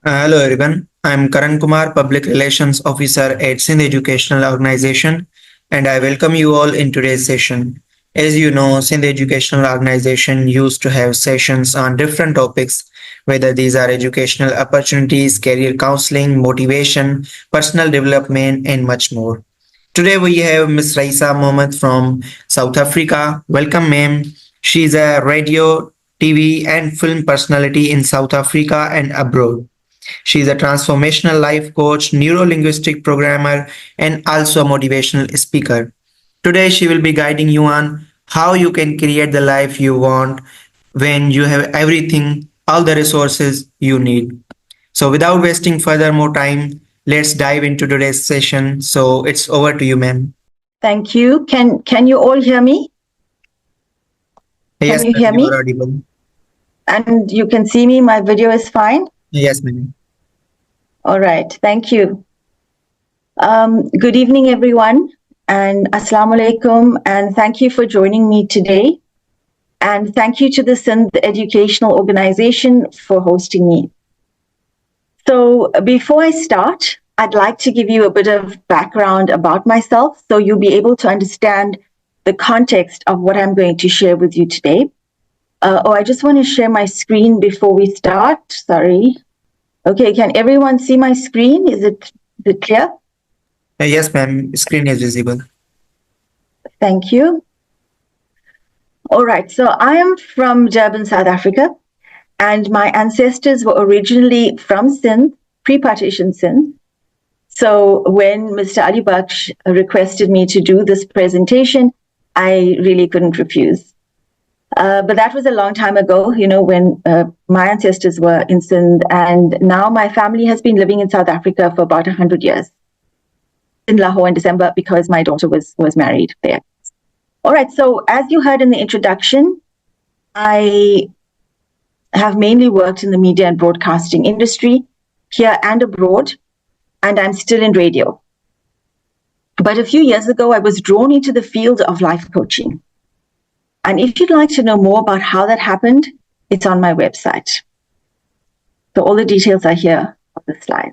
Hello everyone, I'm Karan Kumar, Public Relations Officer at Sindh Educational Organization, and I welcome you all in today's session. As you know, Sindh Educational Organization used to have sessions on different topics, whether these are educational opportunities, career counseling, motivation, personal development, and much more. Today we have Ms. Raeesa Mohamed from South Africa. Welcome, ma'am. She is a radio, TV, and film personality in South Africa and abroad. She is a transformational life coach, neuro-linguistic programmer, and also a motivational speaker. Today, she will be guiding you on how you can create the life you want when you have everything, all the resources you need. So, without wasting further more time, let's dive into today's session. So, it's over to you, ma'am. Thank you. Can you all hear me? Can Yes, you ma'am, hear you are me? audible. And you can see me. My video is fine. Yes, ma'am. All right. Thank you. Good evening, everyone, and Assalamu alaikum. And thank you for joining me today. And thank you to the Sindh Educational Organization for hosting me. So before I start, I'd like to give you a bit of background about myself so you'll be able to understand the context of what I'm going to share with you today. I just want to share my screen before we start. Sorry. Okay, can everyone see my screen? Is it clear? Yes, ma'am. Screen is visible. Thank you. All right, so I am from Durban, South Africa, and my ancestors were originally from Sindh, pre-partition Sindh. So when Mr. Ali Baksh requested me to do this presentation, I really couldn't refuse. But that was a long time ago, when my ancestors were in Sindh, and now my family has been living in South Africa for about 100 years. In Lahore in December because my daughter was married there. All right, so as you heard in the introduction, I have mainly worked in the media and broadcasting industry here and abroad, and I'm still in radio. But a few years ago, I was drawn into the field of life coaching. And if you'd like to know more about how that happened, it's on my website. So all the details are here on the slide.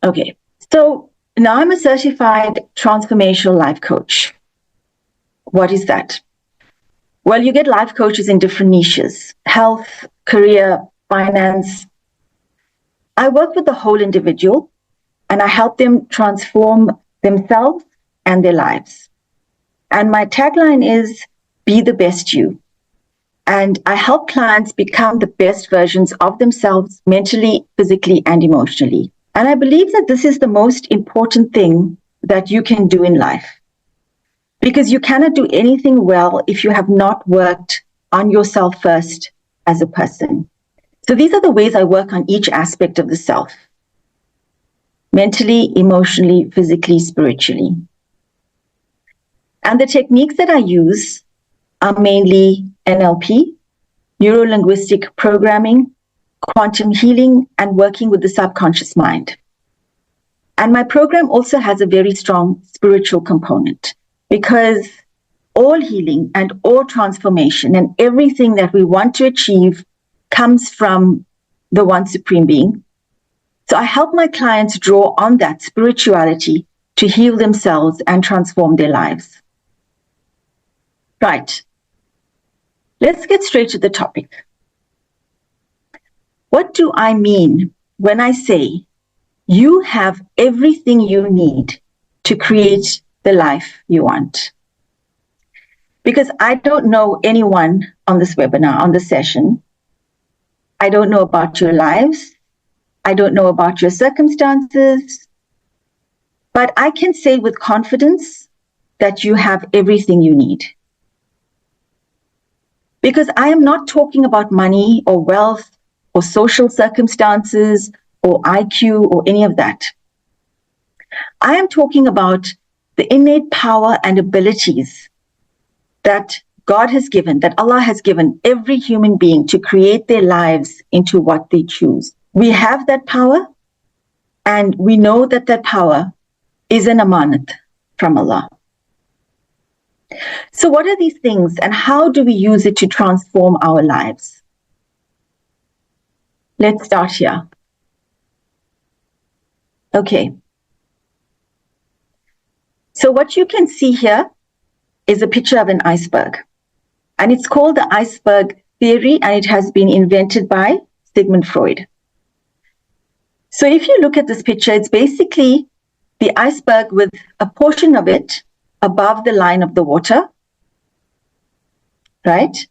Okay, so now I'm a certified transformational life coach. What is that? Well, you get life coaches in different niches: health, career, finance. I work with the whole individual and I help them transform themselves and their lives. And my tagline is, be the best you. And I help clients become the best versions of themselves mentally, physically, and emotionally. And I believe that this is the most important thing that you can do in life. Because you cannot do anything well if you have not worked on yourself first as a person. So these are the ways I work on each aspect of the self: mentally, emotionally, physically, spiritually. And the techniques that I use are mainly NLP, neuro-linguistic programming, quantum healing, and working with the subconscious mind. And my program also has a very strong spiritual component, because all healing and all transformation and everything that we want to achieve comes from the one supreme being. So I help my clients draw on that spirituality to heal themselves and transform their lives. Right. Let's get straight to the topic. What do I mean when I say you have everything you need to create the life you want? Because I don't know anyone on this webinar, on this session. I don't know about your lives. I don't know about your circumstances. But I can say with confidence that you have everything you need. Because I am not talking about money or wealth or social circumstances or IQ or any of that. I am talking about the innate power and abilities that God has given, that Allah has given every human being to create their lives into what they choose. We have that power, and we know that that power is an amanat from Allah. So what are these things, and how do we use it to transform our lives? Let's start here. Okay. So what you can see here is a picture of an iceberg. And it's called the iceberg theory, and it has been invented by Sigmund Freud. So if you look at this picture, it's basically the iceberg with a portion of it above the line of the water, right?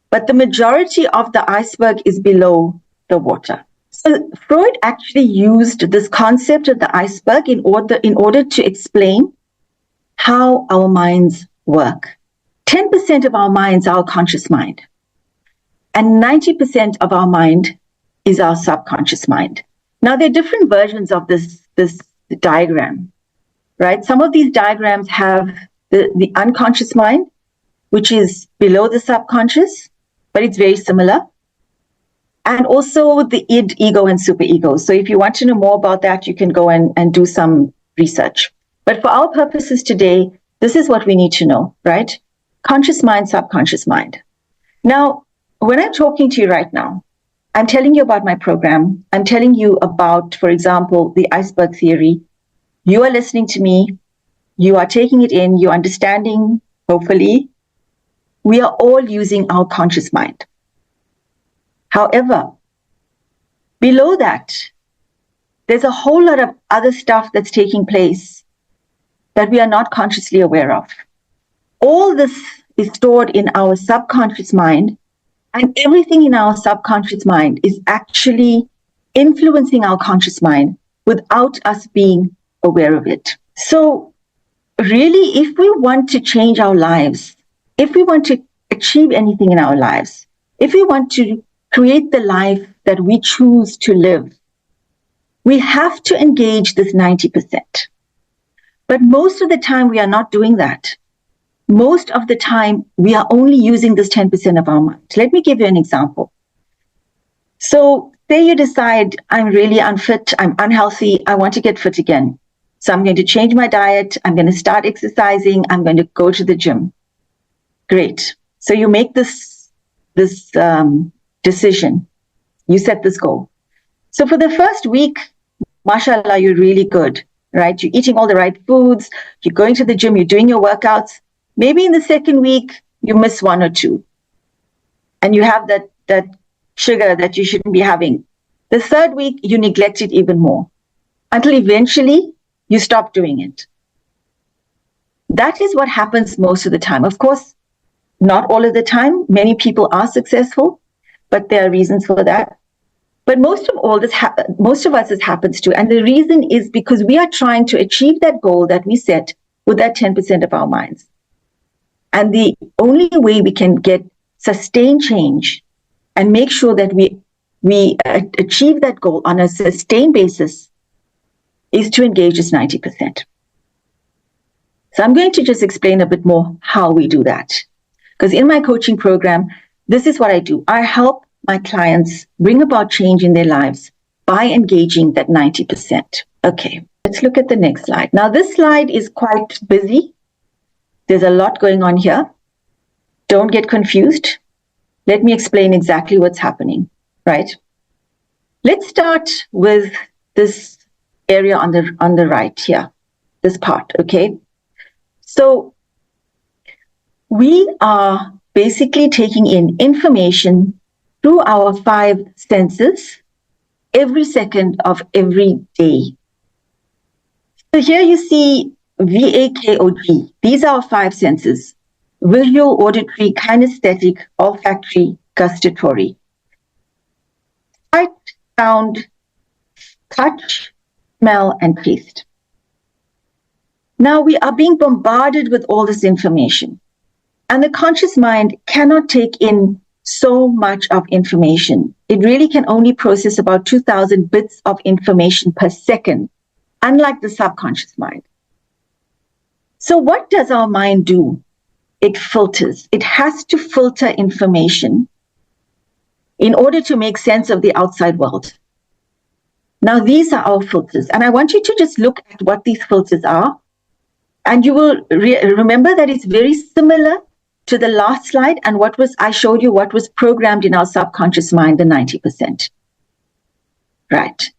But the majority of the iceberg is below the water. So Freud actually used this concept of the iceberg in order to explain how our minds work. 10% of our minds are our conscious mind, and 90% of our mind is our subconscious mind. Now, there are different versions of this diagram, right? Some of these diagrams have the unconscious mind, which is below the subconscious, but it's very similar. And also the id, ego, and superego. So if you want to know more about that, you can go and do some research. But for our purposes today, this is what we need to know, right? Conscious mind, subconscious mind. Now, when I'm talking to you right now, I'm telling you about my program. I'm telling you about, for example, the iceberg theory. You are listening to me. You are taking it in. You're understanding, hopefully. We are all using our conscious mind. However, below that, there's a whole lot of other stuff that's taking place that we are not consciously aware of. All this is stored in our subconscious mind, and everything in our subconscious mind is actually influencing our conscious mind without us being aware of it. So really, if we want to change our lives, if we want to achieve anything in our lives, if we want to create the life that we choose to live, we have to engage this 90%. But most of the time, we are not doing that. Most of the time, we are only using this 10% of our mind. Let me give you an example. So say you decide, I'm really unfit, I'm unhealthy, I want to get fit again. So I'm going to change my diet, I'm going to start exercising, I'm going to go to the gym. Great. So you make this decision. You set this goal. So for the first week, mashallah, you're really good, right? You're eating all the right foods, you're going to the gym, you're doing your workouts. Maybe in the second week, you miss one or two. And you have that sugar that you shouldn't be having. The third week, you neglect it even more. Until eventually, you stop doing it. That is what happens most of the time. Of course, not all of the time. Many people are successful, but there are reasons for that. But most of us, it happens to. And the reason is because we are trying to achieve that goal that we set with that 10% of our minds. And the only way we can get sustained change and make sure that we achieve that goal on a sustained basis is to engage this 90%. So I'm going to just explain a bit more how we do that. Because in my coaching program, this is what I do. I help my clients bring about change in their lives by engaging that 90%. Okay, let's look at the next slide. Now, this slide is quite busy. There's a lot going on here. Don't get confused. Let me explain exactly what's happening, right? Let's start with this area on the right here, this part, okay? So we are basically taking in information through our 5 senses every second of every day. So here you see VAKOG. These are our 5 senses: visual, auditory, kinesthetic, olfactory, gustatory. Sight, sound, touch, smell, and taste. Now we are being bombarded with all this information, and the conscious mind cannot take in so much of information. It really can only process about 2,000 bits of information per second, unlike the subconscious mind. So what does our mind do? It filters. It has to filter information in order to make sense of the outside world. Now, these are our filters, and I want you to just look at what these filters are, and you will remember that it's very similar to the last slide and I showed you what was programmed in our subconscious mind, the 90%. Right.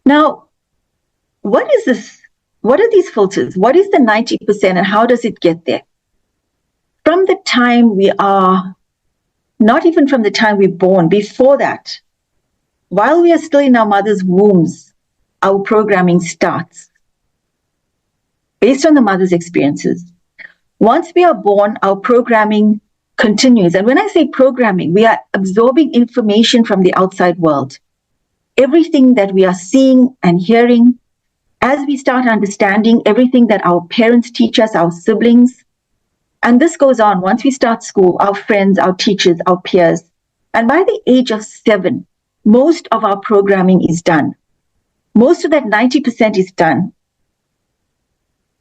Now, what is this? What are these filters? What is the 90% and how does it get there? From the time we are, not even from the time we're born, before that, while we are still in our mother's wombs, our programming starts based on the mother's experiences. Once we are born, our programming continues. And when I say programming, we are absorbing information from the outside world. Everything that we are seeing and hearing, as we start understanding everything that our parents teach us, our siblings, and this goes on once we start school, our friends, our teachers, our peers. And by the age of 7, most of our programming is done. Most of that 90% is done.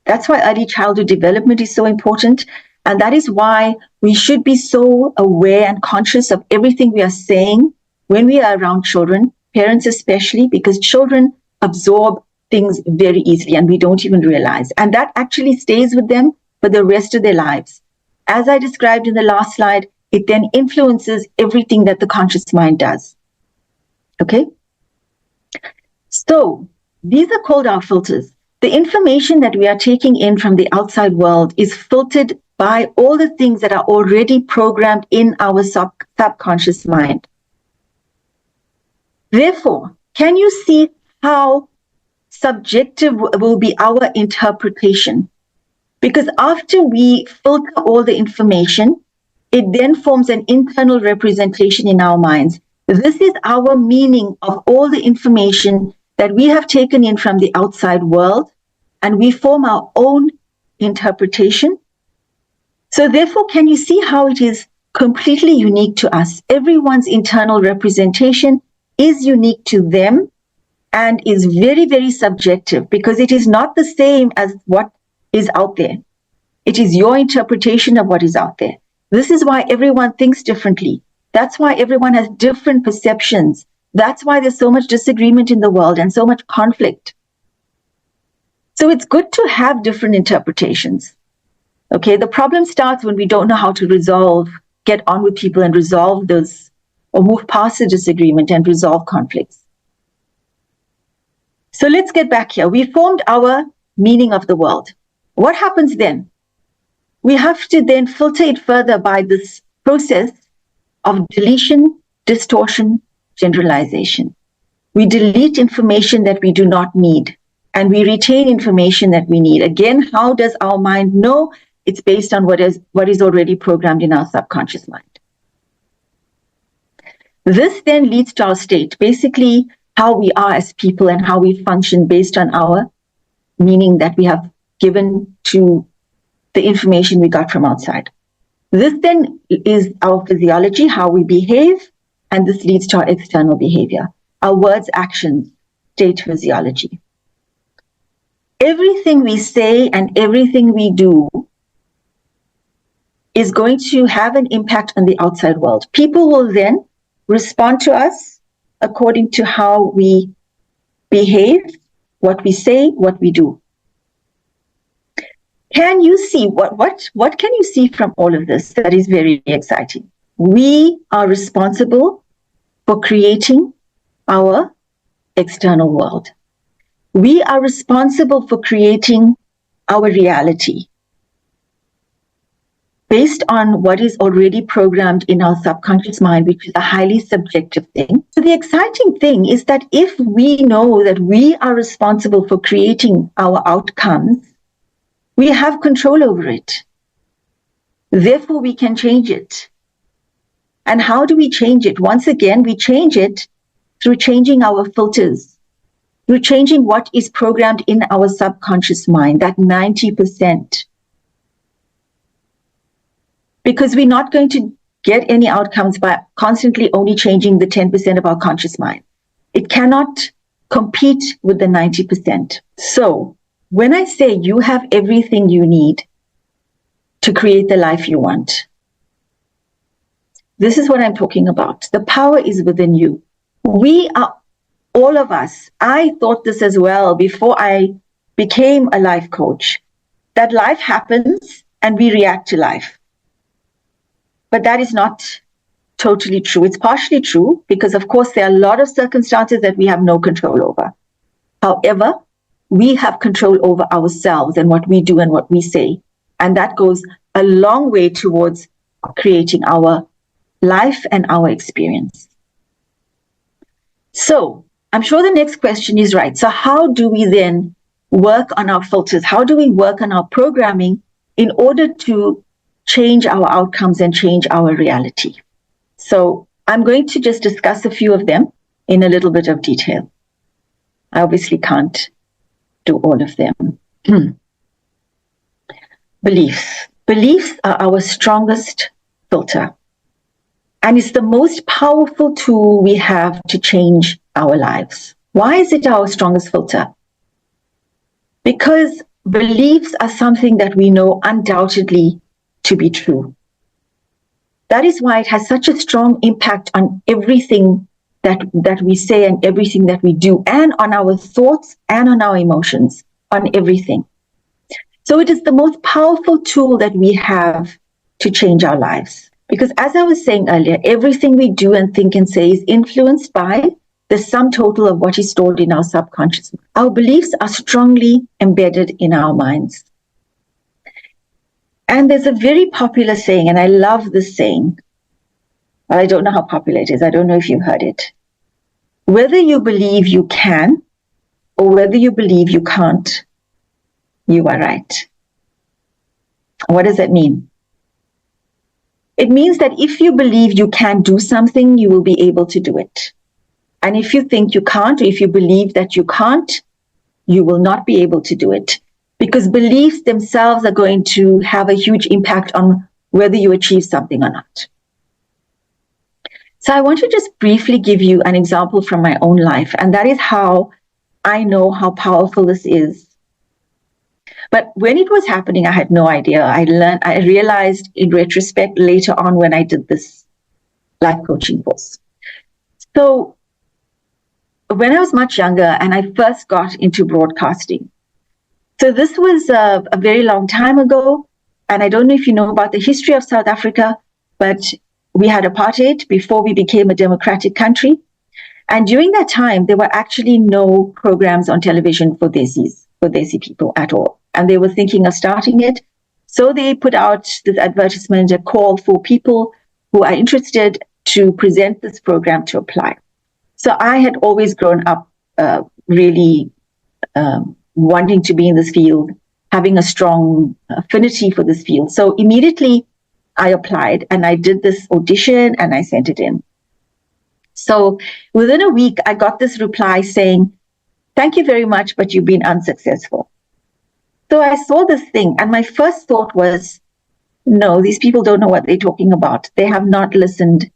That's why early childhood development is so important. And that is why we should be so aware and conscious of everything we are saying when we are around children, parents especially, because children absorb things very easily and we don't even realize. And that actually stays with them for the rest of their lives. As I described in the last slide, it then influences everything that the conscious mind does. Okay? So these are called our filters. The information that we are taking in from the outside world is filtered by all the things that are already programmed in our subconscious mind. Therefore, can you see how subjective will be our interpretation? Because after we filter all the information, it then forms an internal representation in our minds. This is our meaning of all the information that we have taken in from the outside world, and we form our own interpretation. So therefore, can you see how it is completely unique to us? Everyone's internal representation is unique to them and is very, very subjective because it is not the same as what is out there. It is your interpretation of what is out there. This is why everyone thinks differently. That's why everyone has different perceptions. That's why there's so much disagreement in the world and so much conflict. So it's good to have different interpretations. Okay, the problem starts when we don't know how to get on with people and resolve those, or move past the disagreement and resolve conflicts. So let's get back here. We formed our meaning of the world. What happens then? We have to then filter it further by this process of deletion, distortion, generalization. We delete information that we do not need, and we retain information that we need. Again, how does our mind know? It's based on what is already programmed in our subconscious mind. This then leads to our state, basically how we are as people and how we function based on our meaning that we have given to the information we got from outside. This then is our physiology, how we behave, and this leads to our external behavior, our words, actions, state physiology. Everything we say and everything we do is going to have an impact on the outside world. People will then respond to us according to how we behave, what we say, what we do. Can you see what can you see from all of this that is very exciting? We are responsible for creating our external world. We are responsible for creating our reality based on what is already programmed in our subconscious mind, which is a highly subjective thing. So the exciting thing is that if we know that we are responsible for creating our outcomes, we have control over it. Therefore, we can change it. And how do we change it? Once again, we change it through changing our filters, through changing what is programmed in our subconscious mind, that 90%. Because we're not going to get any outcomes by constantly only changing the 10% of our conscious mind. It cannot compete with the 90%. So when I say you have everything you need to create the life you want, this is what I'm talking about. The power is within you. We are, all of us, I thought this as well before I became a life coach, that life happens and we react to life. But that is not totally true. It's partially true because, of course, there are a lot of circumstances that we have no control over. However, we have control over ourselves and what we do and what we say. And that goes a long way towards creating our life and our experience. So I'm sure the next question is right. So how do we then work on our filters? How do we work on our programming in order to change our outcomes and change our reality? So I'm going to just discuss a few of them in a little bit of detail. I obviously can't do all of them. Beliefs. Beliefs are our strongest filter. And it's the most powerful tool we have to change our lives. Why is it our strongest filter? Because beliefs are something that we know undoubtedly to be true. That is why it has such a strong impact on everything that we say and everything that we do, and on our thoughts and on our emotions, on everything. So it is the most powerful tool that we have to change our lives. Because as I was saying earlier, everything we do and think and say is influenced by the sum total of what is stored in our subconscious. Our beliefs are strongly embedded in our minds. And there's a very popular saying, and I love this saying, but I don't know how popular it is. I don't know if you've heard it. Whether you believe you can or whether you believe you can't, you are right. What does that mean? It means that if you believe you can do something, you will be able to do it. And if you think you can't, or if you believe that you can't, you will not be able to do it. Because beliefs themselves are going to have a huge impact on whether you achieve something or not. So I want to just briefly give you an example from my own life, and that is how I know how powerful this is. But when it was happening, I had no idea. I realized in retrospect later on when I did this life coaching course. So when I was much younger and I first got into broadcasting, so this was a very long time ago, and I don't know if you know about the history of South Africa, but we had apartheid before we became a democratic country. And during that time, there were actually no programs on television for Desi people at all. And they were thinking of starting it. So they put out this advertisement, a call for people who are interested to present this program to apply. So I had always grown up really wanting to be in this field, having a strong affinity for this field. So immediately I applied and I did this audition and I sent it in. So within a week, I got this reply saying, "Thank you very much, but you've been unsuccessful." So I saw this thing and my first thought was, no, these people don't know what they're talking about. They have not listened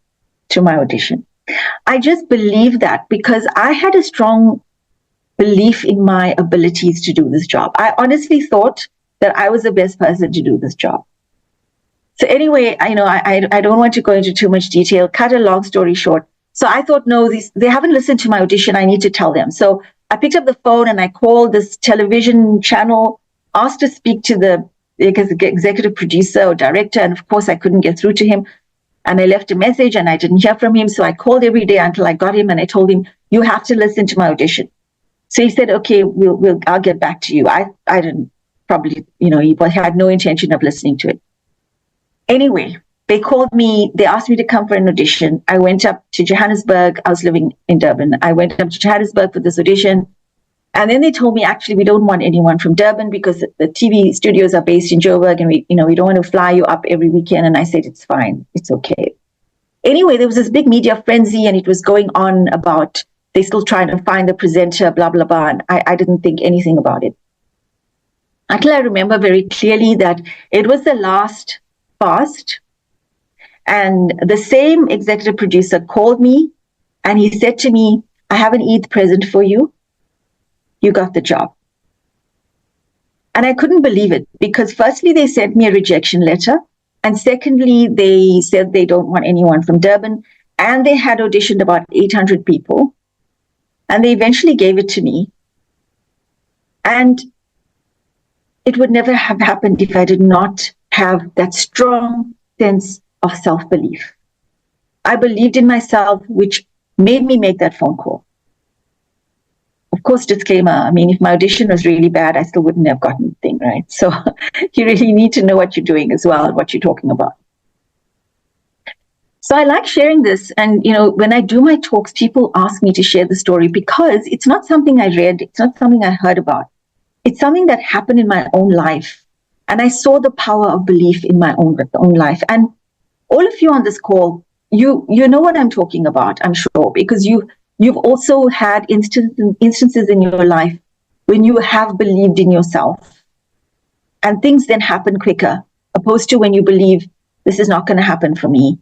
to my audition. I just believed that because I had a strong belief in my abilities to do this job. I honestly thought that I was the best person to do this job. So anyway, I don't want to go into too much detail. Cut a long story short. So I thought, no, they haven't listened to my audition. I need to tell them. So I picked up the phone and I called this television channel, asked to speak to the executive producer or director. And of course, I couldn't get through to him. And I left a message and I didn't hear from him. So I called every day until I got him and I told him, you have to listen to my audition. So he said, okay, I'll get back to you. I didn't probably, he had no intention of listening to it. Anyway, they called me, they asked me to come for an audition. I went up to Johannesburg. I was living in Durban. I went up to Johannesburg for this audition. And then they told me, actually, we don't want anyone from Durban because the TV studios are based in Joburg and we don't want to fly you up every weekend. And I said, it's fine. It's okay. Anyway, there was this big media frenzy and it was going on about they're still trying to find the presenter, blah, blah, blah. And I didn't think anything about it. Until I remember very clearly that it was the last fast. And the same executive producer called me and he said to me, I have an Eid present for you. You got the job. And I couldn't believe it because firstly, they sent me a rejection letter. And secondly, they said they don't want anyone from Durban. And they had auditioned about 800 people. And they eventually gave it to me. And it would never have happened if I did not have that strong sense of self-belief. I believed in myself, which made me make that phone call. of course, disclaimer, I mean, if my audition was really bad, I still wouldn't have gotten the thing, right? So you really need to know what you're doing as well and what you're talking about. So I like sharing this. And, when I do my talks, people ask me to share the story because it's not something I read. It's not something I heard about. It's something that happened in my own life. And I saw the power of belief in my own life. And all of you on this call, you know what I'm talking about, I'm sure, because you've also had instances in your life when you have believed in yourself. And things then happen quicker, opposed to when you believe this is not going to happen for me.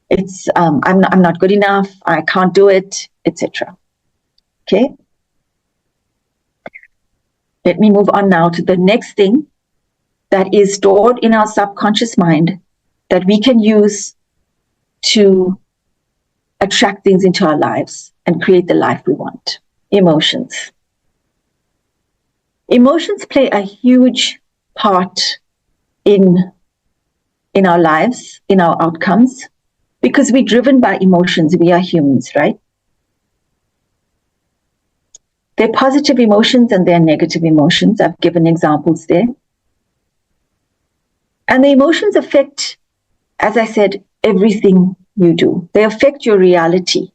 It's I'm not good enough, I can't do it, etc. Okay. Let me move on now to the next thing that is stored in our subconscious mind that we can use to attract things into our lives and create the life we want. Emotions. Emotions play a huge part in our lives, in our outcomes, because we're driven by emotions. We are humans, right? There are positive emotions and there are negative emotions. I've given examples there. And the emotions affect, as I said, everything you do. They affect your reality.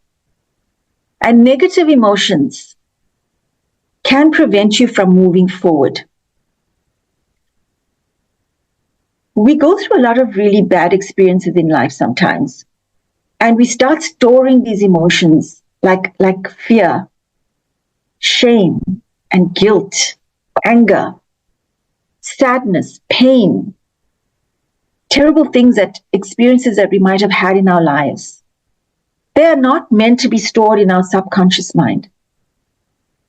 And negative emotions can prevent you from moving forward. We go through a lot of really bad experiences in life sometimes. And we start storing these emotions like fear, shame, and guilt, anger, sadness, pain, terrible things, experiences that we might have had in our lives. They are not meant to be stored in our subconscious mind.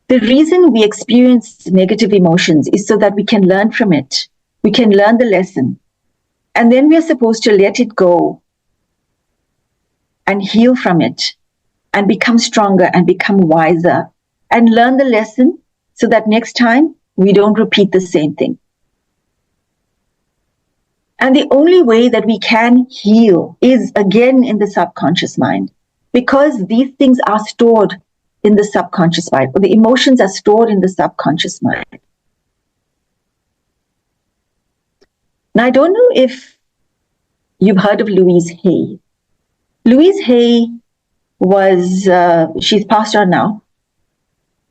The reason we experience negative emotions is so that we can learn from it. We can learn the lesson. And then we are supposed to let it go and heal from it and become stronger and become wiser and learn the lesson so that next time we don't repeat the same thing. And the only way that we can heal is again in the subconscious mind, because these things are stored in the subconscious mind, or the emotions are stored in the subconscious mind. Now, I don't know if you've heard of Louise Hay. Louise Hay she's passed on now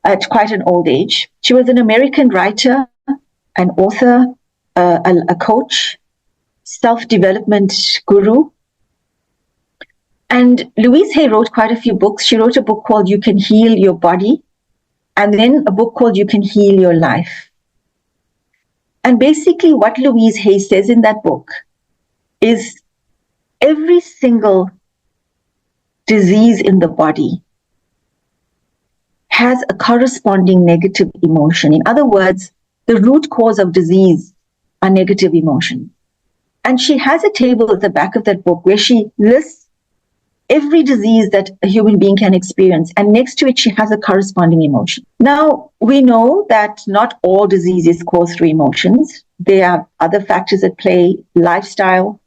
at quite an old age. She was an American writer, an author, a coach, self-development guru. And Louise Hay wrote quite a few books. She wrote a book called You Can Heal Your Body, and then a book called You Can Heal Your Life. And basically what Louise Hay says in that book is every single disease in the body has a corresponding negative emotion. In other words, the root cause of disease are negative emotions. And she has a table at the back of that book where she lists every disease that a human being can experience. And next to it, she has a corresponding emotion. Now, we know that not all diseases cause through emotions. There are other factors at play, lifestyle,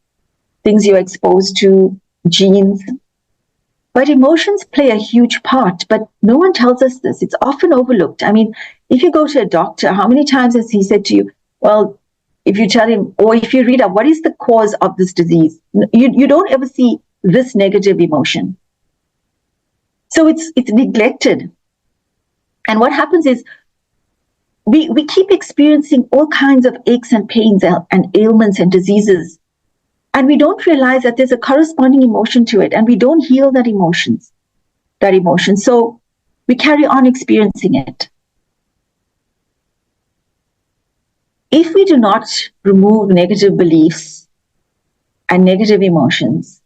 things you're exposed to, genes. But emotions play a huge part, but no one tells us this. It's often overlooked. I mean, if you go to a doctor, how many times has he said to you, well, if you tell him, or if you read up, what is the cause of this disease? You don't ever see this negative emotion. So it's neglected. And what happens is we keep experiencing all kinds of aches and pains and ailments and diseases. And we don't realize that there's a corresponding emotion to it, and we don't heal that emotion. So we carry on experiencing it. If we do not remove negative beliefs and negative emotions,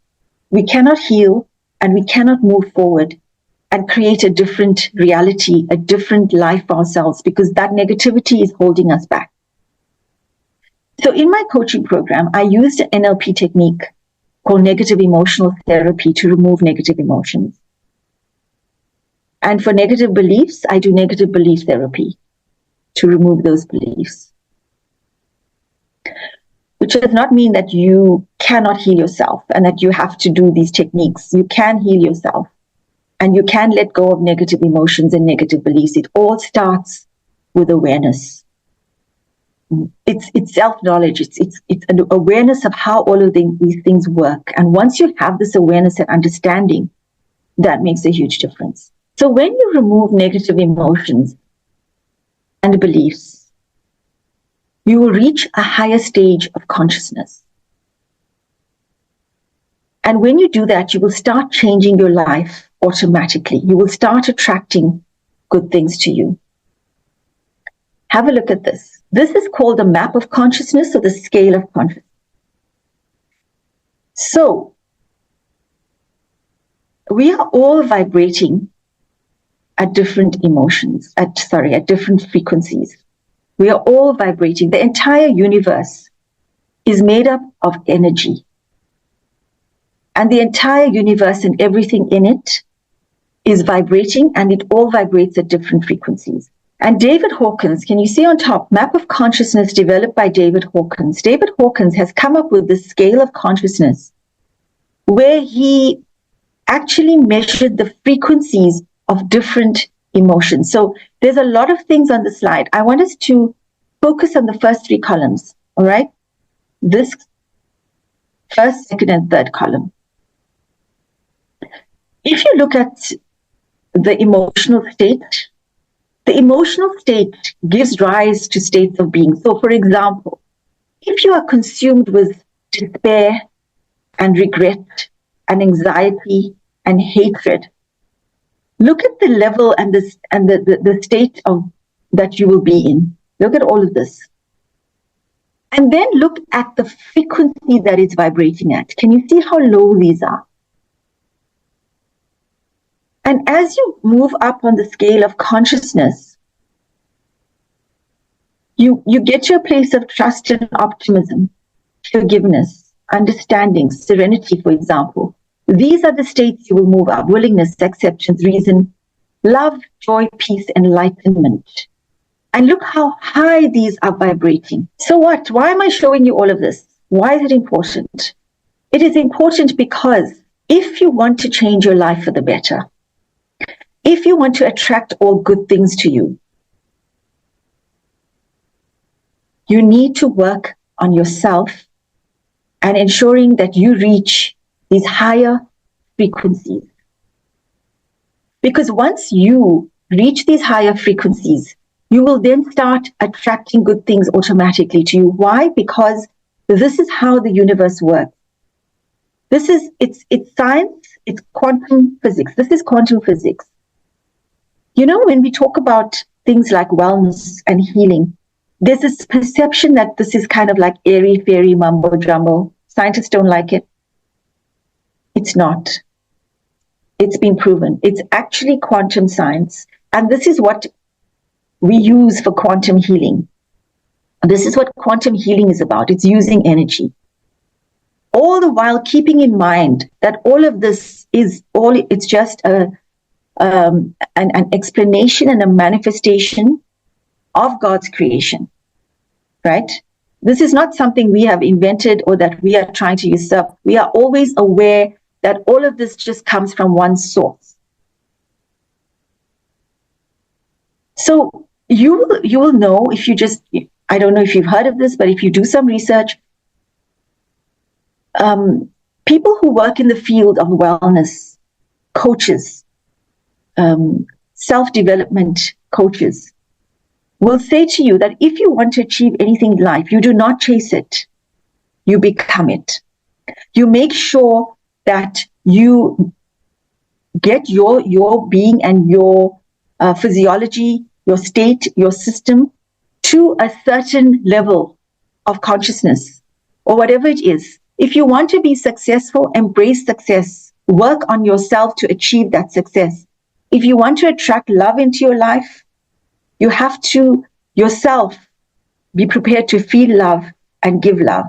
we cannot heal and we cannot move forward and create a different reality, a different life for ourselves, because that negativity is holding us back. So in my coaching program, I used an NLP technique called negative emotional therapy to remove negative emotions. And for negative beliefs, I do negative belief therapy to remove those beliefs. Which does not mean that you cannot heal yourself and that you have to do these techniques. You can heal yourself. And you can let go of negative emotions and negative beliefs. It all starts with awareness. It's self-knowledge. It's an awareness of how all of these things work. And once you have this awareness and understanding, that makes a huge difference. So when you remove negative emotions and beliefs, you will reach a higher stage of consciousness. And when you do that, you will start changing your life automatically. You will start attracting good things to you. Have a look at this. This is called the map of consciousness, or the scale of consciousness. So we are all vibrating at different emotions, at different frequencies. We are all vibrating. The entire universe is made up of energy. And the entire universe and everything in it is vibrating, and it all vibrates at different frequencies. And David Hawkins, can you see on top, map of consciousness developed by David Hawkins. David Hawkins has come up with this scale of consciousness where he actually measured the frequencies of different emotions. So there's a lot of things on the slide. I want us to focus on the first three columns, all right? This first, second, and third column. If you look at the emotional state gives rise to states of being. So, for example, if you are consumed with despair and regret and anxiety and hatred, look at the level and the state of that you will be in. Look at all of this. And then look at the frequency that it's vibrating at. Can you see how low these are? And as you move up on the scale of consciousness, you get to a place of trust and optimism, forgiveness, understanding, serenity, for example. These are the states you will move up: willingness, acceptance, reason, love, joy, peace, enlightenment. And look how high these are vibrating. So what? Why am I showing you all of this? Why is it important? It is important because if you want to change your life for the better, if you want to attract all good things to you, you need to work on yourself and ensuring that you reach these higher frequencies. Because once you reach these higher frequencies, you will then start attracting good things automatically to you. Why? Because this is how the universe works. It's science, it's quantum physics. This is quantum physics. You know, when we talk about things like wellness and healing, there's this perception that this is kind of like airy-fairy mumbo-jumbo. Scientists don't like it. It's not. It's been proven. It's actually quantum science. And this is what we use for quantum healing. This is what quantum healing is about. It's using energy. All the while keeping in mind that all of this it's just an explanation and a manifestation of God's creation, right? This is not something we have invented or that we are trying to usurp. We are always aware that all of this just comes from one source. So you will know if you just, I don't know if you've heard of this, but if you do some research, people who work in the field of wellness, coaches, self-development coaches, will say to you that if you want to achieve anything in life, you do not chase it, you become it. You make sure that you get your being and your physiology, your state, your system to a certain level of consciousness or whatever it is. If you want to be successful, embrace success, work on yourself to achieve that success. If you want to attract love into your life, you have to yourself be prepared to feel love and give love.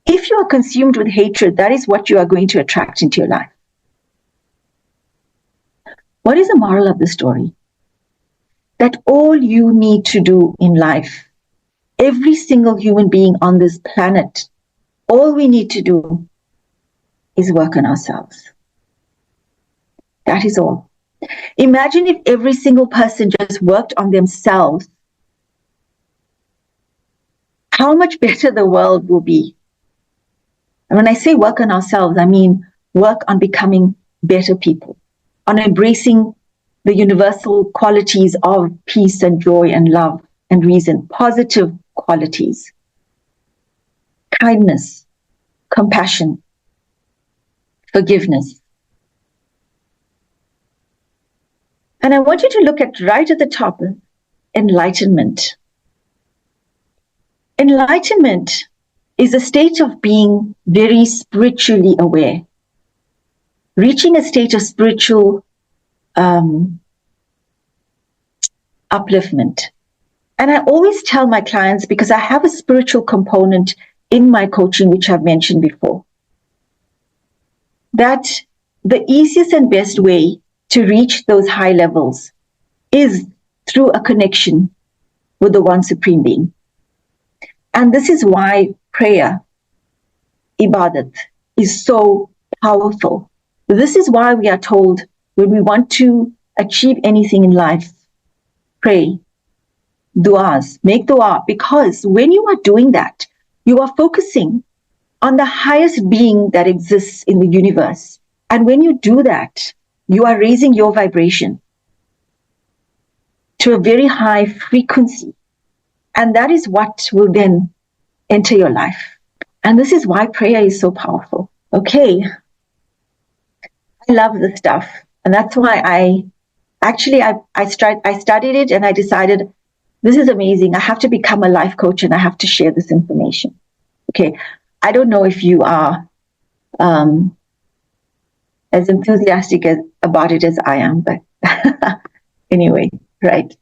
If you are consumed with hatred, that is what you are going to attract into your life. What is the moral of the story? That all you need to do in life, every single human being on this planet, all we need to do is work on ourselves. That is all. Imagine if every single person just worked on themselves, how much better the world will be. And when I say work on ourselves, I mean work on becoming better people, on embracing the universal qualities of peace and joy and love and reason, positive qualities, kindness, compassion, forgiveness. And I want you to look at right at the top, enlightenment. Enlightenment is a state of being very spiritually aware, reaching a state of spiritual upliftment. And I always tell my clients, because I have a spiritual component in my coaching, which I've mentioned before, that the easiest and best way to reach those high levels is through a connection with the One Supreme Being. And this is why prayer, ibadat, is so powerful. This is why we are told when we want to achieve anything in life, pray, du'as, make dua, because when you are doing that, you are focusing on the highest being that exists in the universe. And when you do that, you are raising your vibration to a very high frequency. And that is what will then enter your life. And this is why prayer is so powerful. Okay. I love this stuff. And that's why I studied it and I decided this is amazing. I have to become a life coach and I have to share this information. Okay. I don't know if you are as enthusiastic about it as I am, but anyway, right.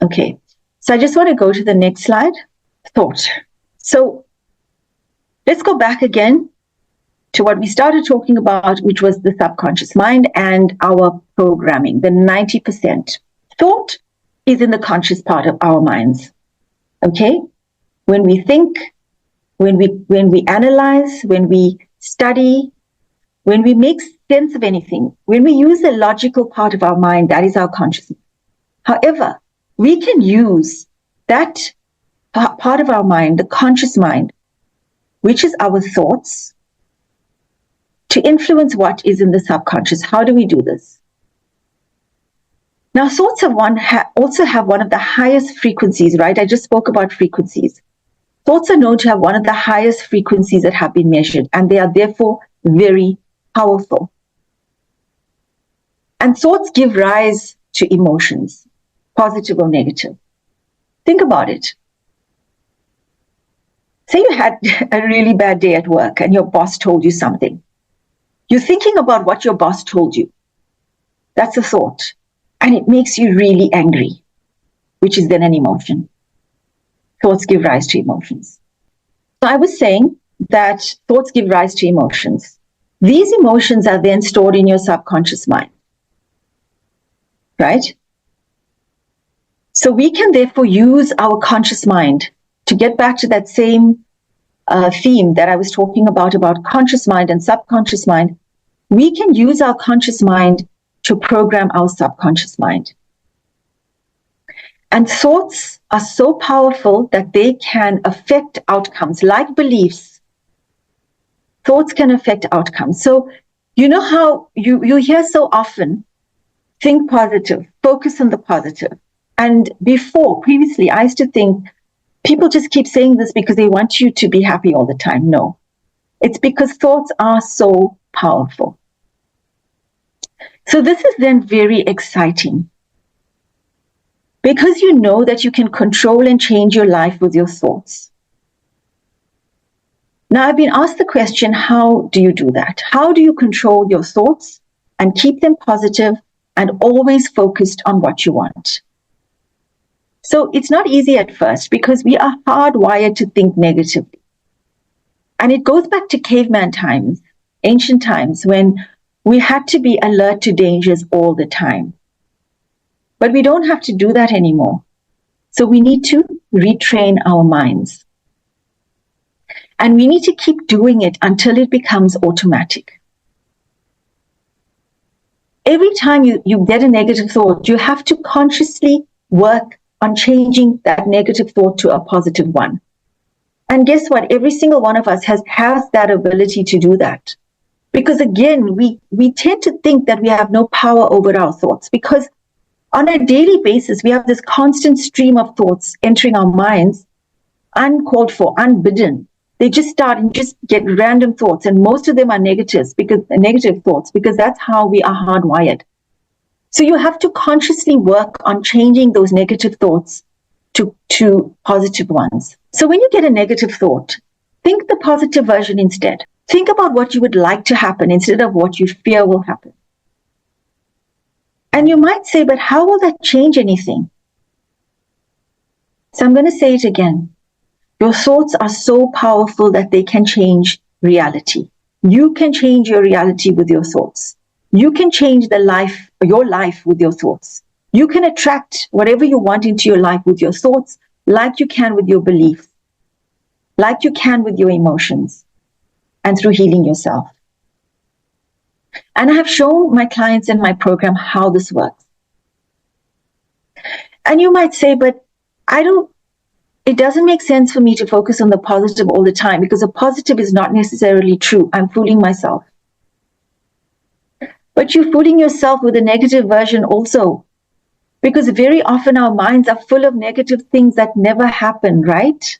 Okay. So I just want to go to the next slide. Thought. So let's go back again to what we started talking about, which was the subconscious mind and our programming, the 90%. Thought is in the conscious part of our minds. Okay? When we think, when we analyze, when we study, when we make sense of anything, when we use the logical part of our mind, that is our consciousness. However, we can use that part of our mind, the conscious mind, which is our thoughts, to influence what is in the subconscious. How do we do this? Now, thoughts also have one of the highest frequencies, right? I just spoke about frequencies. Thoughts are known to have one of the highest frequencies that have been measured, and they are therefore very powerful. And thoughts give rise to emotions, positive or negative. Think about it. Say you had a really bad day at work and your boss told you something. You're thinking about what your boss told you. That's a thought. And it makes you really angry, which is then an emotion. Thoughts give rise to emotions. So I was saying that thoughts give rise to emotions. These emotions are then stored in your subconscious mind, right? So we can therefore use our conscious mind to get back to that same theme that I was talking about conscious mind and subconscious mind. We can use our conscious mind to program our subconscious mind. And thoughts are so powerful that they can affect outcomes, like beliefs. Thoughts can affect outcomes. So you know how you hear so often, think positive, focus on the positive. And previously, I used to think people just keep saying this because they want you to be happy all the time. No, it's because thoughts are so powerful. So this is then very exciting because you know that you can control and change your life with your thoughts. Now, I've been asked the question, how do you do that? How do you control your thoughts and keep them positive and always focused on what you want? So it's not easy at first because we are hardwired to think negatively. And it goes back to caveman times, ancient times, when we had to be alert to dangers all the time. But we don't have to do that anymore. So we need to retrain our minds. And we need to keep doing it until it becomes automatic. Every time you get a negative thought, you have to consciously work on changing that negative thought to a positive one. And guess what? Every single one of us has that ability to do that. Because again, we tend to think that we have no power over our thoughts, because on a daily basis, we have this constant stream of thoughts entering our minds, uncalled for, unbidden. They just start and just get random thoughts, and most of them are negative thoughts, because that's how we are hardwired. So you have to consciously work on changing those negative thoughts to positive ones. So when you get a negative thought, think the positive version instead. Think about what you would like to happen instead of what you fear will happen. And you might say, but how will that change anything? So I'm going to say it again. Your thoughts are so powerful that they can change reality. You can change your reality with your thoughts. You can change your life with your thoughts. You can attract whatever you want into your life with your thoughts, like you can with your beliefs, like you can with your emotions, and through healing yourself. And I have shown my clients in my program how this works. And you might say, but it doesn't make sense for me to focus on the positive all the time, because the positive is not necessarily true. I'm fooling myself. But you're fooling yourself with a negative version also, because very often our minds are full of negative things that never happen, right?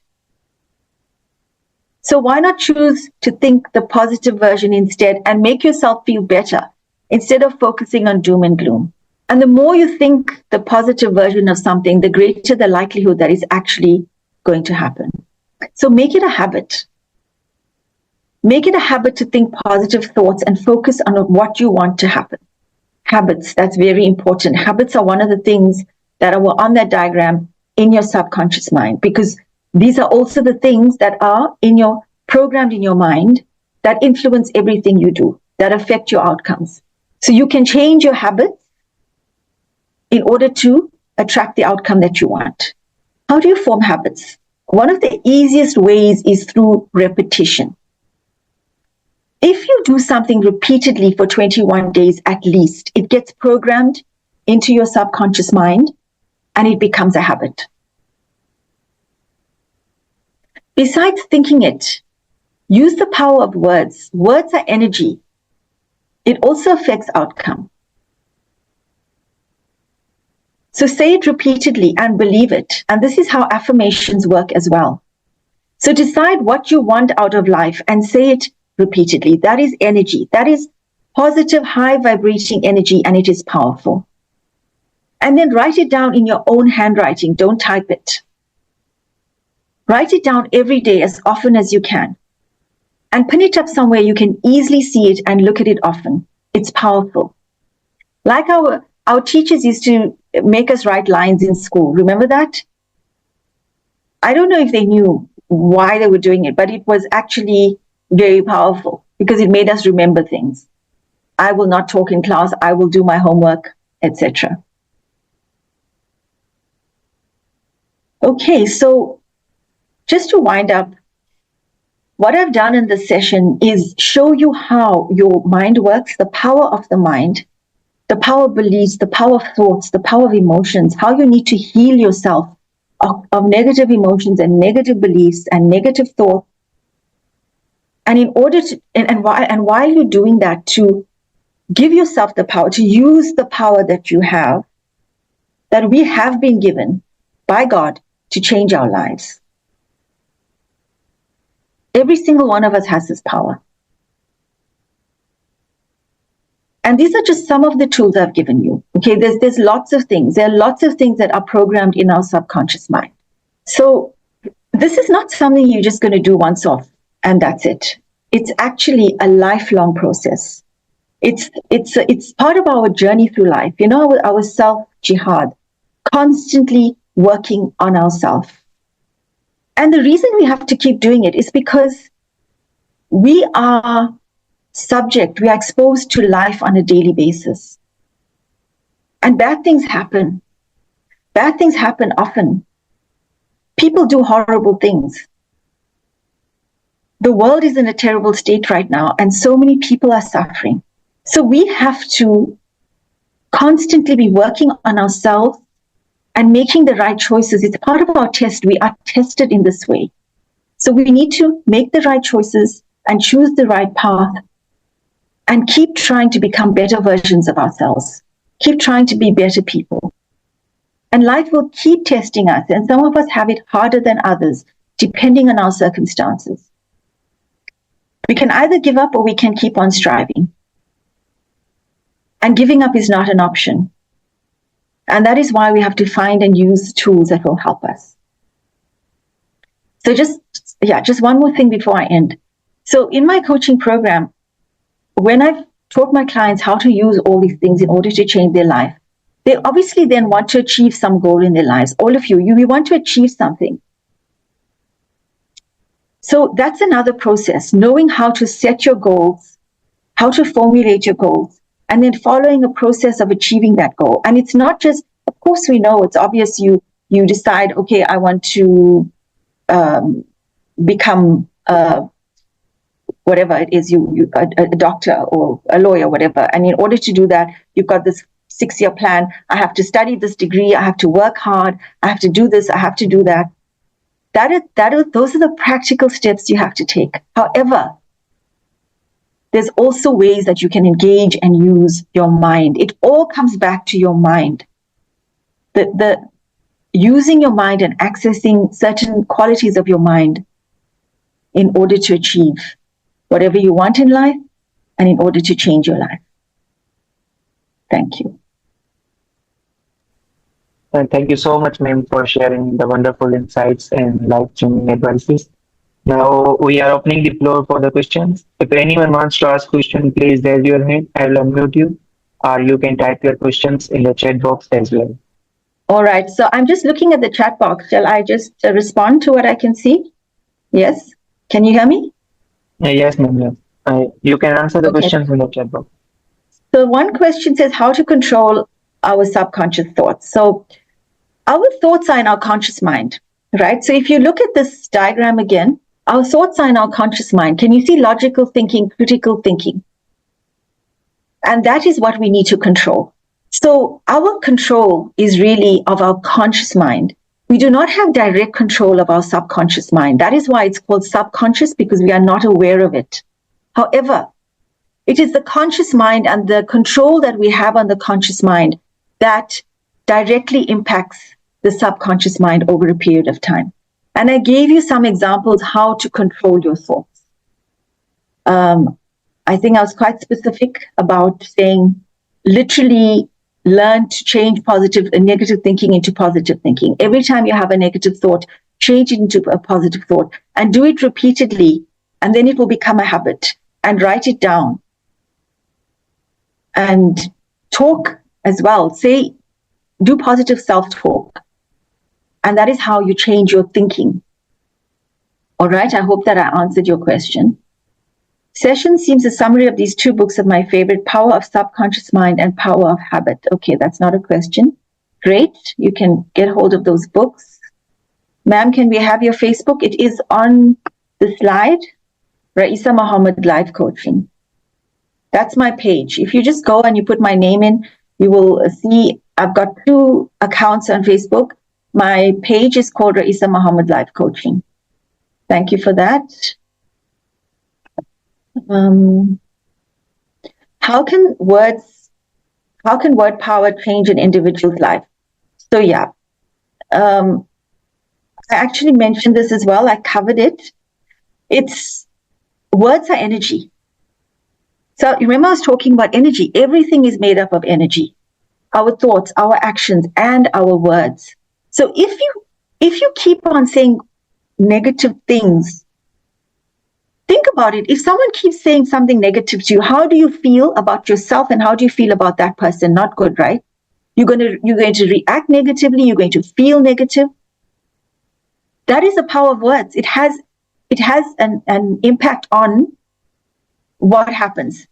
So why not choose to think the positive version instead and make yourself feel better instead of focusing on doom and gloom? And the more you think the positive version of something, the greater the likelihood that it's actually going to happen. So make it a habit. Make it a habit to think positive thoughts and focus on what you want to happen. Habits, that's very important. Habits are one of the things that are on that diagram in your subconscious mind, because these are also the things that are programmed in your mind that influence everything you do, that affect your outcomes. So you can change your habits in order to attract the outcome that you want. How do you form habits? One of the easiest ways is through repetition. If you do something repeatedly for 21 days at least, it gets programmed into your subconscious mind and it becomes a habit. Besides thinking it, use the power of words. Words are energy. It also affects outcome. So say it repeatedly and believe it. And this is how affirmations work as well. So decide what you want out of life and say it repeatedly. That is energy. That is positive, high vibrating energy, and it is powerful. And then write it down in your own handwriting. Don't type it. Write it down every day as often as you can. And pin it up somewhere you can easily see it and look at it often. It's powerful. Like our teachers used to make us write lines in school. Remember that? I don't know if they knew why they were doing it, but it was actually very powerful because it made us remember things. I will not talk in class. I will do my homework, etc. Okay, so just to wind up, what I've done in this session is show you how your mind works, the power of the mind, the power of beliefs, the power of thoughts, the power of emotions, how you need to heal yourself of negative emotions and negative beliefs and negative thoughts. And in order to, and while you're doing that, to give yourself the power, to use the power that you have, that we have been given by God to change our lives. Every single one of us has this power. And these are just some of the tools I've given you. Okay, there's lots of things. There are lots of things that are programmed in our subconscious mind. So this is not something you're just going to do once off and that's it. It's actually a lifelong process. It's part of our journey through life. You know, our self-jihad, constantly working on ourselves. And the reason we have to keep doing it is because we are exposed to life on a daily basis. And bad things happen. Bad things happen often. People do horrible things. the world is in a terrible state right now, and so many people are suffering. So we have to constantly be working on ourselves and making the right choices. It's part of our test. We are tested in this way. So we need to make the right choices and choose the right path and keep trying to become better versions of ourselves. Keep trying to be better people. And life will keep testing us, and some of us have it harder than others, depending on our circumstances. We can either give up or we can keep on striving. And giving up is not an option. And that is why we have to find and use tools that will help us. So just one more thing before I end. So in my coaching program, when I've taught my clients how to use all these things in order to change their life, they obviously then want to achieve some goal in their lives. All of you want to achieve something. So that's another process, knowing how to set your goals, how to formulate your goals, and then following a process of achieving that goal. And it's not just, of course, we know it's obvious you decide, okay, I want to become whatever it is, a doctor or a lawyer, whatever. And in order to do that, you've got this 6-year plan. I have to study this degree. I have to work hard. I have to do this. I have to do that. Those are the practical steps you have to take. However, there's also ways that you can engage and use your mind. It all comes back to your mind. The using your mind and accessing certain qualities of your mind in order to achieve whatever you want in life and in order to change your life. Thank you. And thank you so much, ma'am, for sharing the wonderful insights and life-changing advices. Now we are opening the floor for the questions. If anyone wants to ask question, please raise your hand. I will unmute you, or you can type your questions in the chat box as well. All right. So I'm just looking at the chat box. Shall I just respond to what I can see? Yes. Can you hear me? Yes, ma'am. Yes. You can answer the questions in the chat box. So one question says how to control our subconscious thoughts. So our thoughts are in our conscious mind, right? So if you look at this diagram again, our thoughts are in our conscious mind. Can you see logical thinking, critical thinking? And that is what we need to control. So our control is really of our conscious mind. We do not have direct control of our subconscious mind. That is why it's called subconscious, because we are not aware of it. However, it is the conscious mind and the control that we have on the conscious mind that directly impacts the subconscious mind over a period of time. And I gave you some examples how to control your thoughts. I think I was quite specific about saying literally learn to change negative thinking into positive thinking. Every time you have a negative thought, change it into a positive thought and do it repeatedly, and then it will become a habit. And write it down. And talk as well. Do positive self-talk. And that is how you change your thinking. All right, I hope that I answered your question. Session seems a summary of these 2 books of my favorite, Power of Subconscious Mind and Power of Habit. Okay, that's not a question. Great, you can get hold of those books. Ma'am, can we have your Facebook? It is on the slide, Raeesa Mohamed Life Coaching. That's my page. If you just go and you put my name in, you will see I've got 2 accounts on Facebook. My page is called Raeesa Mohamed Life Coaching. Thank you for that. How can word power change an individual's life? So yeah, I actually mentioned this as well. I covered it. Words are energy. So you remember I was talking about energy. Everything is made up of energy. Our thoughts, our actions, and our words. So if you keep on saying negative things, think about it. If someone keeps saying something negative to you, how do you feel about yourself and how do you feel about that person? Not good, right? You're going to react negatively. You're going to feel negative. That is the power of words. It has an impact on what happens,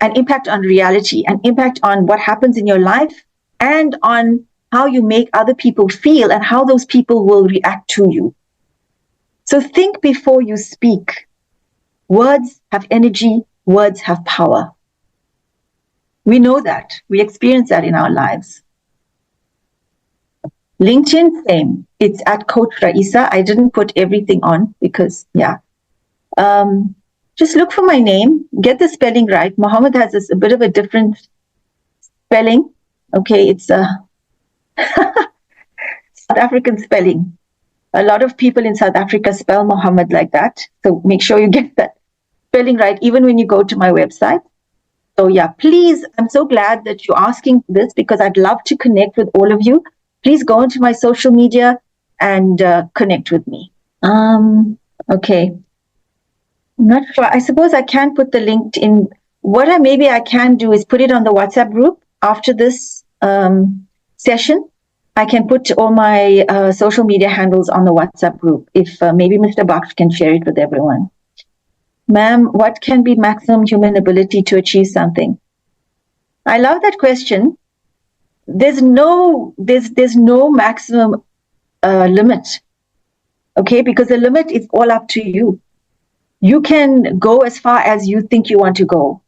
an impact on reality, an impact on what happens in your life, and on how you make other people feel and how those people will react to you. So think before you speak. Words have energy, words have power. We know that. We experience that in our lives. LinkedIn, same. It's at Coach Raeesa. I didn't put everything on because, yeah. Just look for my name, get the spelling right. Mohamed has a bit of a different spelling. Okay, it's a South African spelling. A lot of people in South Africa spell Mohamed like that. So make sure you get that spelling right, even when you go to my website. So yeah, please, I'm so glad that you're asking this because I'd love to connect with all of you. Please go into my social media and connect with me. Okay. I'm not sure. I suppose I can put the link in. What I can do is put it on the WhatsApp group after this session. I can put all my social media handles on the WhatsApp group if maybe Mr. Baksh can share it with everyone. Ma'am, what can be maximum human ability to achieve something? I love that question. There's no maximum limit, okay? Because the limit is all up to you. You can go as far as you think you want to go.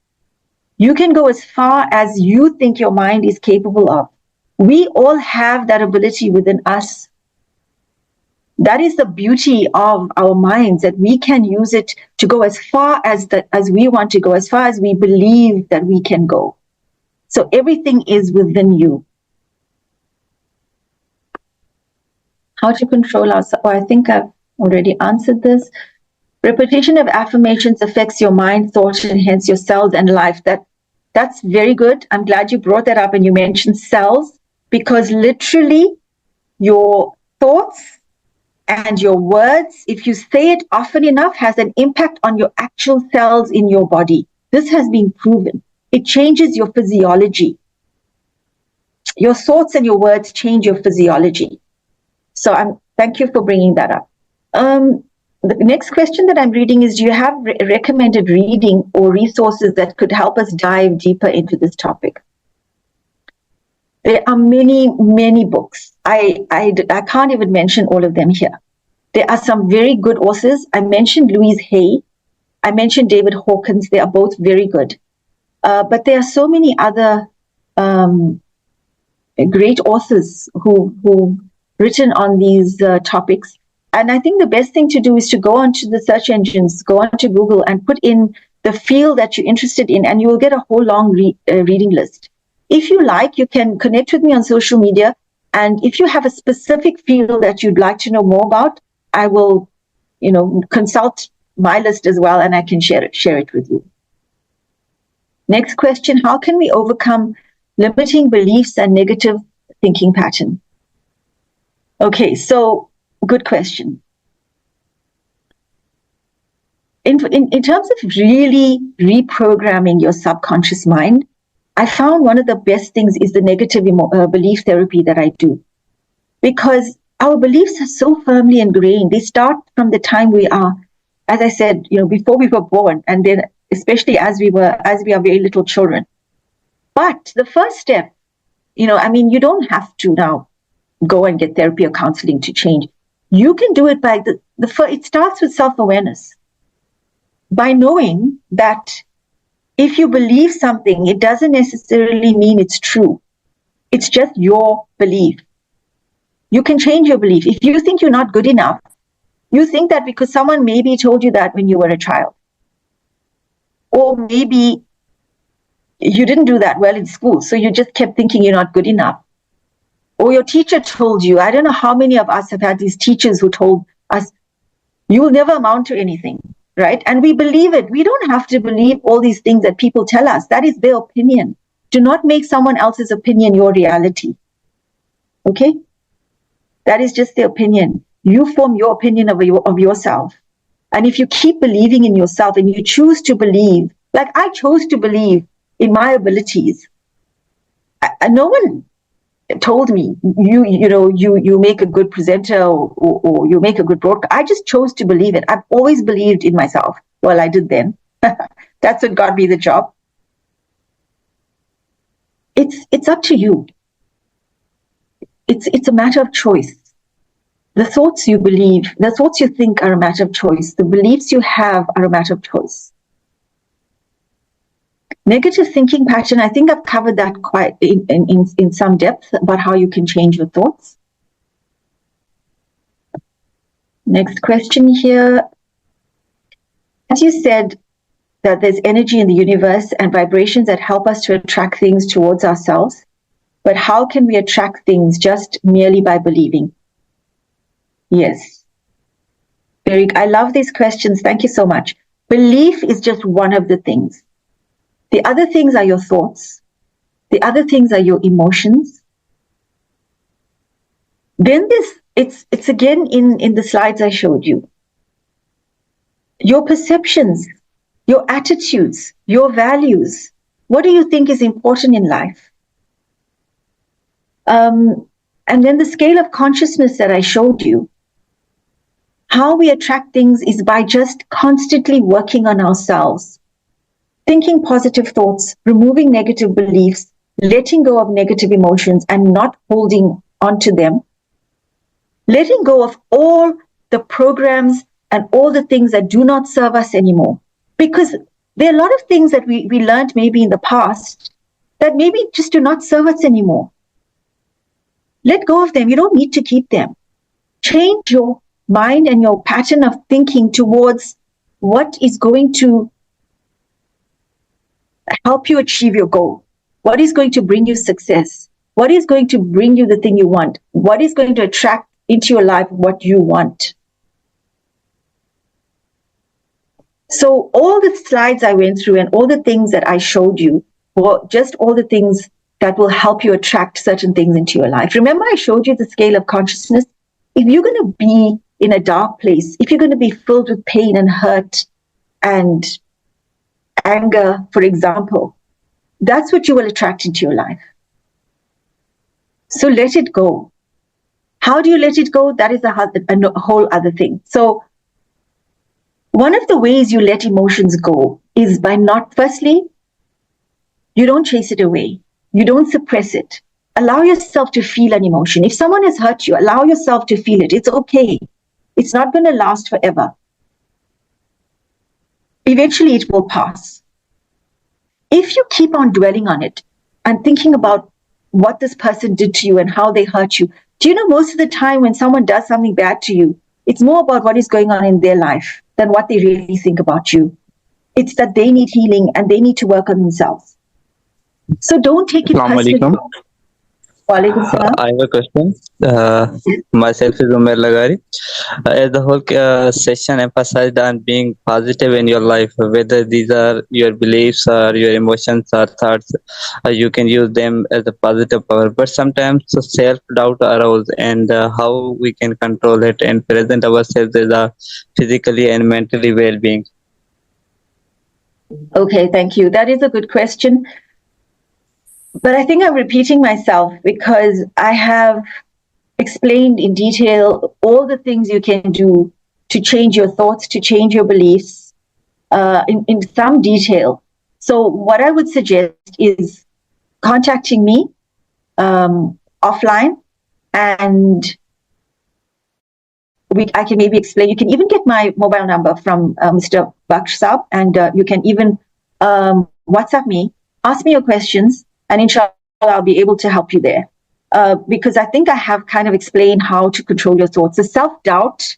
You can go as far as you think your mind is capable of. We all have that ability within us. That is the beauty of our minds, that we can use it to go as far as we want to go, as far as we believe that we can go. So everything is within you. How to control ourselves? I think I've already answered this. Repetition of affirmations affects your mind, thought, and hence your cells and life. That's very good. I'm glad you brought that up and you mentioned cells, because literally your thoughts and your words, if you say it often enough, has an impact on your actual cells in your body. This has been proven. It changes your physiology. Your thoughts and your words change your physiology. So thank you for bringing that up. The next question that I'm reading is, do you have recommended reading or resources that could help us dive deeper into this topic? There are many, many books. I can't even mention all of them here. There are some very good authors. I mentioned Louise Hay. I mentioned David Hawkins. They are both very good. But there are so many other great authors who've written on these topics. And I think the best thing to do is to go onto the search engines, go onto Google and put in the field that you're interested in, and you will get a whole long reading list. If you like, you can connect with me on social media. And if you have a specific field that you'd like to know more about, I will, consult my list as well, and I can share it with you. Next question, how can we overcome limiting beliefs and negative thinking pattern? Okay, so good question. In terms of really reprogramming your subconscious mind, I found one of the best things is the negative belief therapy that I do. Because our beliefs are so firmly ingrained. They start from the time we are, as I said, before we were born, and then especially as we are very little children. But the first step, you don't have to now go and get therapy or counseling to change. You can do it by it starts with self-awareness. By knowing that if you believe something, it doesn't necessarily mean it's true. It's just your belief. You can change your belief. If you think you're not good enough, you think that because someone maybe told you that when you were a child. Or maybe you didn't do that well in school, so you just kept thinking you're not good enough. Or your teacher told you. I don't know how many of us have had these teachers who told us, you will never amount to anything, right? And we believe it. We don't have to believe all these things that people tell us. That is their opinion. Do not make someone else's opinion your reality. Okay? That is just their opinion. You form your opinion of yourself. And if you keep believing in yourself and you choose to believe, like I chose to believe in my abilities, no one told me you make a good presenter or you make a good broadcaster. I just chose to believe it. I've always believed in myself. Well, I did then. That's what got me the job. It's up to you. It's a matter of choice. The thoughts you believe, the thoughts you think are a matter of choice. The beliefs you have are a matter of choice. Negative thinking pattern, I think I've covered that quite in some depth about how you can change your thoughts. Next question here. As you said, that there's energy in the universe and vibrations that help us to attract things towards ourselves. But how can we attract things just merely by believing? Yes. I love these questions. Thank you so much. Belief is just one of the things. The other things are your thoughts. The other things are your emotions. Then it's again in the slides I showed you. Your perceptions, your attitudes, your values. What do you think is important in life? And then the scale of consciousness that I showed you. How we attract things is by just constantly working on ourselves. Thinking positive thoughts, removing negative beliefs, letting go of negative emotions and not holding on to them. Letting go of all the programs and all the things that do not serve us anymore. Because there are a lot of things that we learned maybe in the past that maybe just do not serve us anymore. Let go of them. You don't need to keep them. Change your mind and your pattern of thinking towards what is going to help you achieve your goal. What is going to bring you success? What is going to bring you the thing you want? What is going to attract into your life what you want? So all the slides I went through and all the things that I showed you were just all the things that will help you attract certain things into your life. Remember, I showed you the scale of consciousness. If you're going to be in a dark place, if you're going to be filled with pain and hurt and anger, for example, that's what you will attract into your life. So let it go. How do you let it go? That is a whole other thing. So one of the ways you let emotions go is by not, firstly, you don't chase it away. You don't suppress it. Allow yourself to feel an emotion. If someone has hurt you, allow yourself to feel it. It's okay. It's not going to last forever. Eventually it will pass. If you keep on dwelling on it and thinking about what this person did to you and how they hurt you, do you know most of the time when someone does something bad to you, it's more about what is going on in their life than what they really think about you. It's that they need healing and they need to work on themselves. So don't take it personally. Walaikum salam. I have a question. Myself is Umer Lagari. As the whole session emphasized on being positive in your life, whether these are your beliefs or your emotions or thoughts, you can use them as a positive power. But sometimes self-doubt arises, and how we can control it and present ourselves as a physically and mentally well-being. Okay, thank you. That is a good question. But I think I'm repeating myself because I have explained in detail all the things you can do to change your thoughts, to change your beliefs in some detail. So what I would suggest is contacting me offline, and I can maybe explain. You can even get my mobile number from Mr. Baksh Saab, and you can even WhatsApp me, ask me your questions, and inshallah, I'll be able to help you there. Because I think I have kind of explained how to control your thoughts. The self-doubt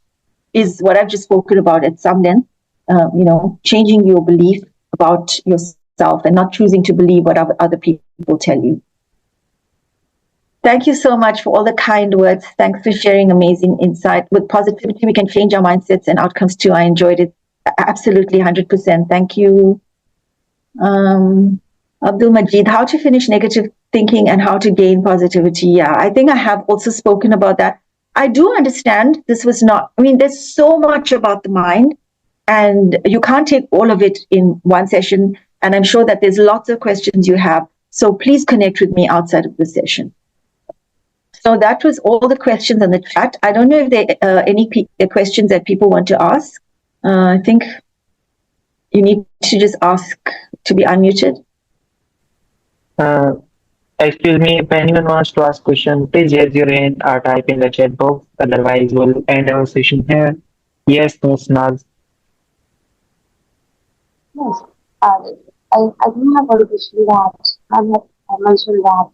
is what I've just spoken about at some length, changing your belief about yourself and not choosing to believe what other people tell you. Thank you so much for all the kind words. Thanks for sharing amazing insight. With positivity, we can change our mindsets and outcomes too. I enjoyed it. Absolutely, 100%. Thank you. Abdul Majid, how to finish negative thinking and how to gain positivity. Yeah, I think I have also spoken about that. I do understand this was not, there's so much about the mind and you can't take all of it in one session. And I'm sure that there's lots of questions you have. So please connect with me outside of the session. So that was all the questions in the chat. I don't know if there are any questions that people want to ask. I think you need to just ask to be unmuted. Excuse me, if anyone wants to ask question, please raise your hand or type in the chat box. Otherwise, we'll end our session here. Yes, no snags. Yes, I do have one question that I mentioned that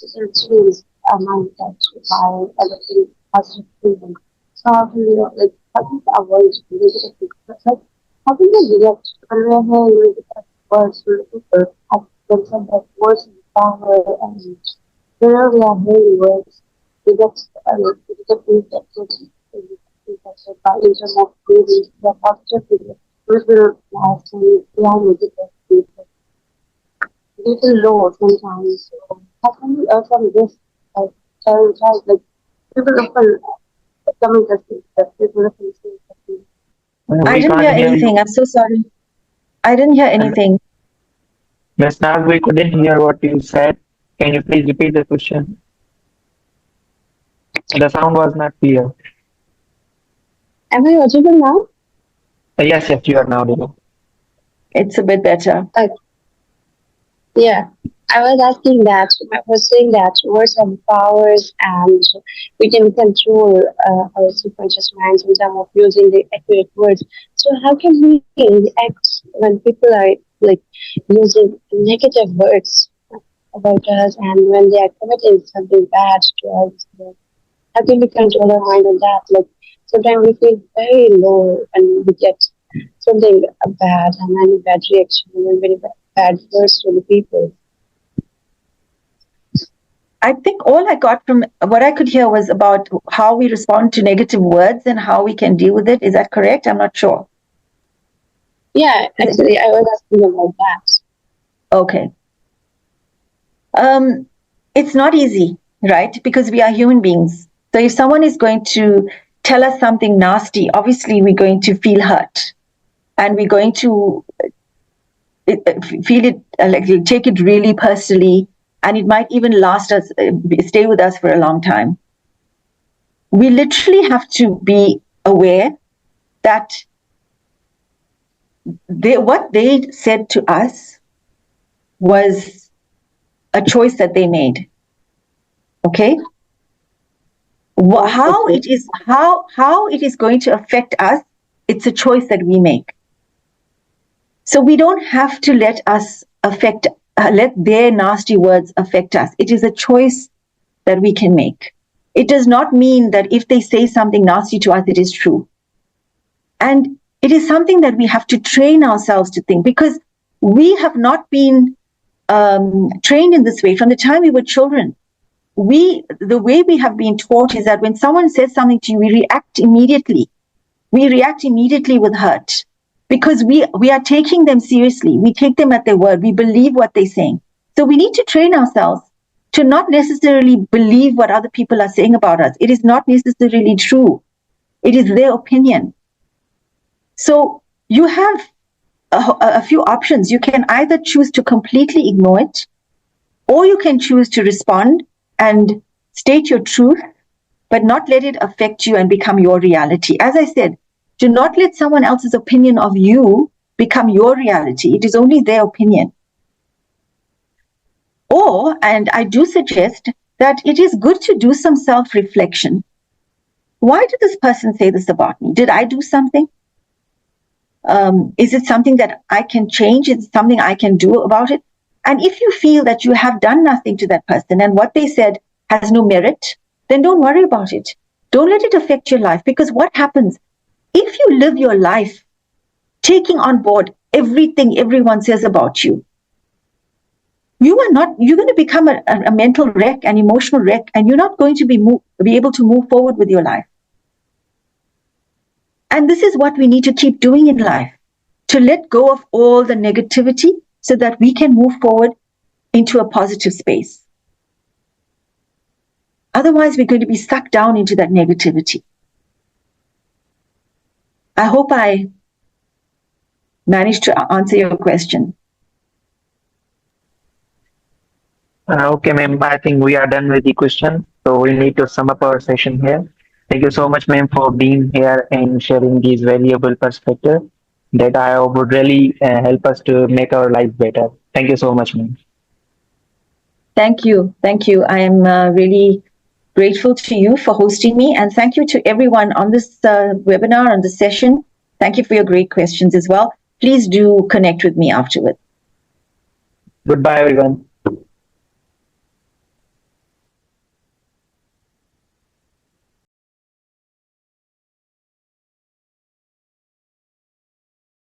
it is a mindset by everything positive thinking. So how can we like how can we avoid negative things? Like how can we react when we are hearing negative words from the people? Have them said that words is power and whenever we are hearing words, we get infected infected by internet reading the positive video. Which will last and beyond negative people. Little low sometimes. So how can we from this like child like people often coming to see that people often say that I We didn't hear can't hear you. anything. I'm so sorry. I didn't hear anything. Ms. Nag, we couldn't hear what you said. Can you please repeat the question? The sound was not clear. am I audible now? Yes, yes, you are now audible. It's a bit better. Yeah, I was asking that. I was saying that words have powers, and we can control our subconscious minds in terms of using the accurate words. So, how can we react when people are like using negative words about us, and when they are committing something bad to us? How can we control our mind on that? Like sometimes we feel very low, and we get something bad, and any bad reaction, and very bad words to the people. I think all I got from what I could hear was about how we respond to negative words and how we can deal with it. Is that correct? I'm not sure. Yeah, actually, I was asking about that. Okay. It's not easy, right? Because we are human beings. So if someone is going to tell us something nasty, obviously we're going to feel hurt, and we're going to feel it, like take it really personally, and it might even stay with us for a long time. We literally have to be aware that what they said to us was a choice that they made. Okay? How it is going to affect us, it's a choice that we make. So we don't have to let their nasty words affect us. It is a choice that we can make. It does not mean that if they say something nasty to us, it is true. And it is something that we have to train ourselves to think, because we have not been trained in this way from the time we were children. The way we have been taught is that when someone says something to you, we react immediately. We react immediately with hurt, because we are taking them seriously. We take them at their word. We believe what they're saying. So we need to train ourselves to not necessarily believe what other people are saying about us. It is not necessarily true. It is their opinion. So you have a few options. You can either choose to completely ignore it, or you can choose to respond and state your truth, but not let it affect you and become your reality. As I said, do not let someone else's opinion of you become your reality. It is only their opinion. Or, and I do suggest that it is good to do some self-reflection. Why did this person say this about me? Did I do something? Is it something that I can change? Is it something I can do about it? And if you feel that you have done nothing to that person and what they said has no merit, then don't worry about it. Don't let it affect your life, because what happens if you live your life taking on board everything everyone says about you? You're going to become a mental wreck, an emotional wreck, and you're not going to be able to move forward with your life. And this is what we need to keep doing in life, to let go of all the negativity so that we can move forward into a positive space. Otherwise, we're going to be sucked down into that negativity. I hope I managed to answer your question. Okay, ma'am. I think we are done with the question. So we need to sum up our session here. Thank you so much, ma'am, for being here and sharing these valuable perspectives that I hope would really help us to make our life better. Thank you so much, ma'am. Thank you. Thank you. I am really grateful to you for hosting me, and thank you to everyone on this webinar, on this session. Thank you for your great questions as well. Please do connect with me afterwards. Goodbye, everyone.